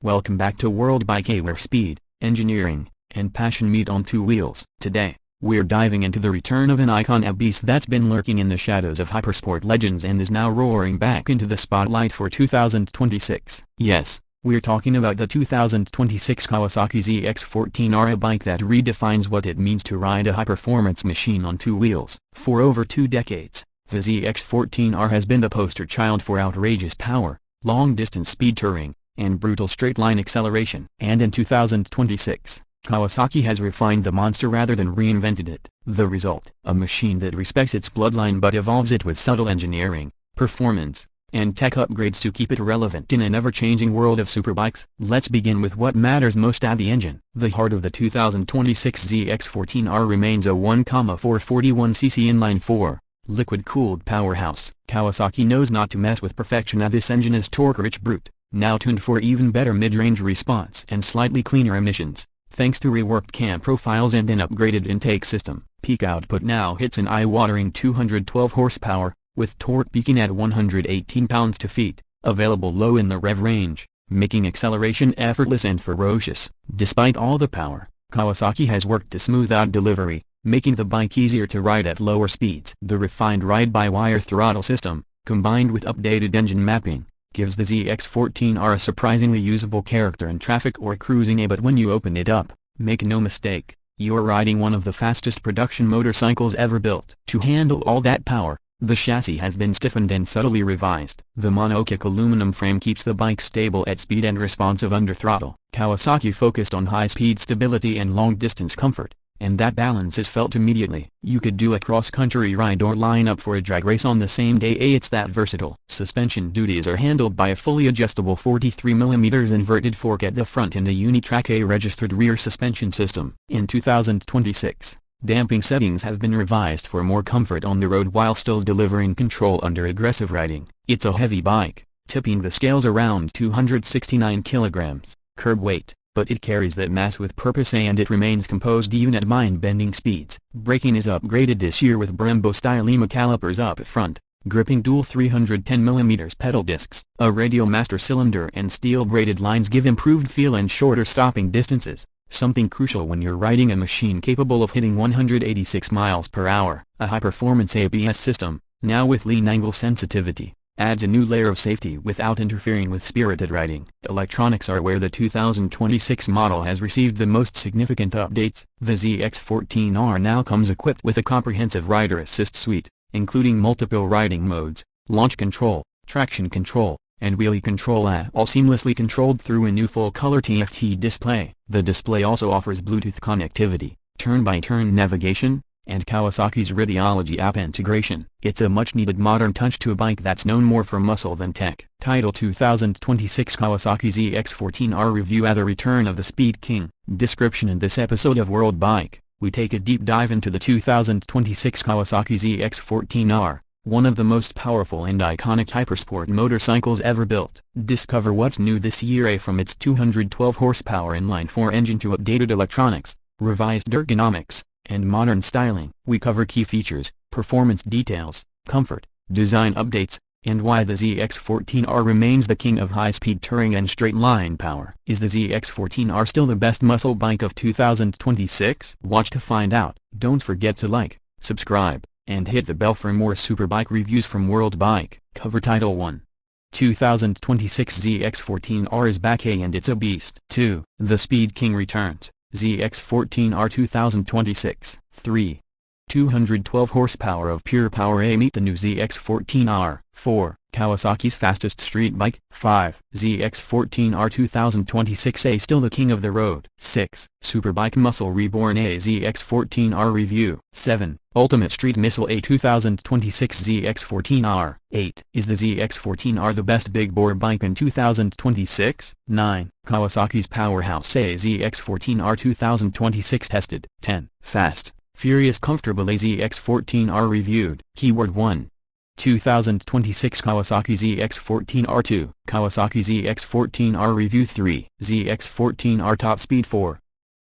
Welcome back to World Bike, where speed, engineering, and passion meet on two wheels. Today, we're diving into the return of an icon, a beast that's been lurking in the shadows of hypersport legends and is now roaring back into the spotlight for 2026. Yes, we're talking about the 2026 Kawasaki ZX-14R, a bike that redefines what it means to ride a high-performance machine on two wheels. For over 2 decades, the ZX-14R has been the poster child for outrageous power, long-distance speed touring, and brutal straight-line acceleration. And in 2026, Kawasaki has refined the monster rather than reinvented it. The result: a machine that respects its bloodline but evolves it with subtle engineering, performance, and tech upgrades to keep it relevant in an ever-changing world of superbikes. Let's begin with what matters most: the engine. The heart of the 2026 ZX-14R remains a 1,441cc inline-four, liquid-cooled powerhouse. Kawasaki knows not to mess with perfection. This engine is torque-rich brute, now tuned for even better mid-range response and slightly cleaner emissions, thanks to reworked cam profiles and an upgraded intake system. Peak output now hits an eye-watering 212 horsepower, with torque peaking at 118 pounds-to-feet, available low in the rev range, making acceleration effortless and ferocious. Despite all the power, Kawasaki has worked to smooth out delivery, making the bike easier to ride at lower speeds. The refined ride-by-wire throttle system, combined with updated engine mapping, gives the ZX-14R a surprisingly usable character in traffic or cruising. But when you open it up, make no mistake, you're riding one of the fastest production motorcycles ever built. To handle all that power, the chassis has been stiffened and subtly revised. The monocoque aluminum frame keeps the bike stable at speed and responsive under throttle. Kawasaki focused on high-speed stability and long-distance comfort, and that balance is felt immediately. You could do a cross-country ride or line up for a drag race on the same day. It's that versatile. Suspension duties are handled by a fully adjustable 43mm inverted fork at the front and a Unitrack A-registered rear suspension system. In 2026, damping settings have been revised for more comfort on the road while still delivering control under aggressive riding. It's a heavy bike, tipping the scales around 269 kilograms, curb weight, but it carries that mass with purpose and it remains composed even at mind-bending speeds. Braking is upgraded this year with Brembo-style EMA calipers up front, gripping dual 310mm pedal discs. A radial master cylinder and steel-braided lines give improved feel and shorter stopping distances, something crucial when you're riding a machine capable of hitting 186 miles per hour. A high-performance ABS system, now with lean angle sensitivity, adds a new layer of safety without interfering with spirited riding. Electronics are where the 2026 model has received the most significant updates. The ZX-14R now comes equipped with a comprehensive rider assist suite, including multiple riding modes, launch control, traction control, and wheelie control, all seamlessly controlled through a new full-color TFT display. The display also offers Bluetooth connectivity, turn-by-turn navigation, and Kawasaki's Radiology app integration. It's a much-needed modern touch to a bike that's known more for muscle than tech. Title: 2026 Kawasaki ZX-14R Review. The return of the Speed King. Description: in this episode of World Bike, we take a deep dive into the 2026 Kawasaki ZX-14R, one of the most powerful and iconic hypersport motorcycles ever built. Discover what's new this year, from its 212 horsepower inline-four engine to updated electronics, revised ergonomics, and modern styling. We cover key features, performance details, comfort, design updates, and why the ZX-14R remains the king of high-speed touring and straight-line power. Is the ZX-14R still the best muscle bike of 2026? Watch to find out. Don't forget to like, subscribe, and hit the bell for more superbike reviews from World Bike. Covertitle 1. 2026 ZX-14R is back, and it's a beast. 2. The Speed King returns. ZX-14R 2026. 3. 212 horsepower of pure power. Meet the new ZX-14R. 4. Kawasaki's fastest street bike. 5. ZX-14R 2026 still the king of the road. 6. Superbike muscle Reborn. ZX-14R review. 7. Ultimate street missile. 2026 ZX-14R. 8. Is the ZX-14R the best big bore bike in 2026? 9. Kawasaki's powerhouse. ZX-14R 2026 tested. 10. Fast, furious, comfortable. ZX-14R reviewed. Keyword 1. 2026 Kawasaki ZX-14R. 2. Kawasaki ZX-14R review. 3. ZX-14R top speed. 4.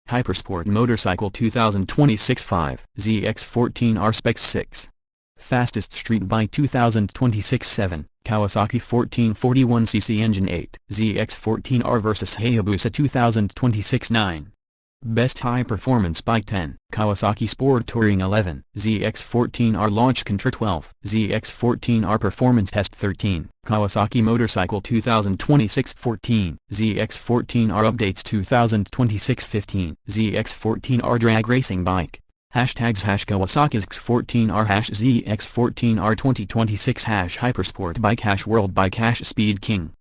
Hypersport motorcycle 2026. 5. ZX-14R specs. 6. Fastest street bike 2026 7, Kawasaki 1441cc Engine 8 ZX-14R vs Hayabusa 2026 9. Best High Performance Bike 10, Kawasaki Sport Touring 11, ZX-14R Launch Control 12, ZX-14R Performance Test 13, Kawasaki Motorcycle 2026 14, ZX-14R Updates 2026 15, ZX-14R Drag Racing Bike. Hashtags #Kawasaki ZX-14R #ZX-14R 2026 #Hypersport Bike #World Bike #Speed King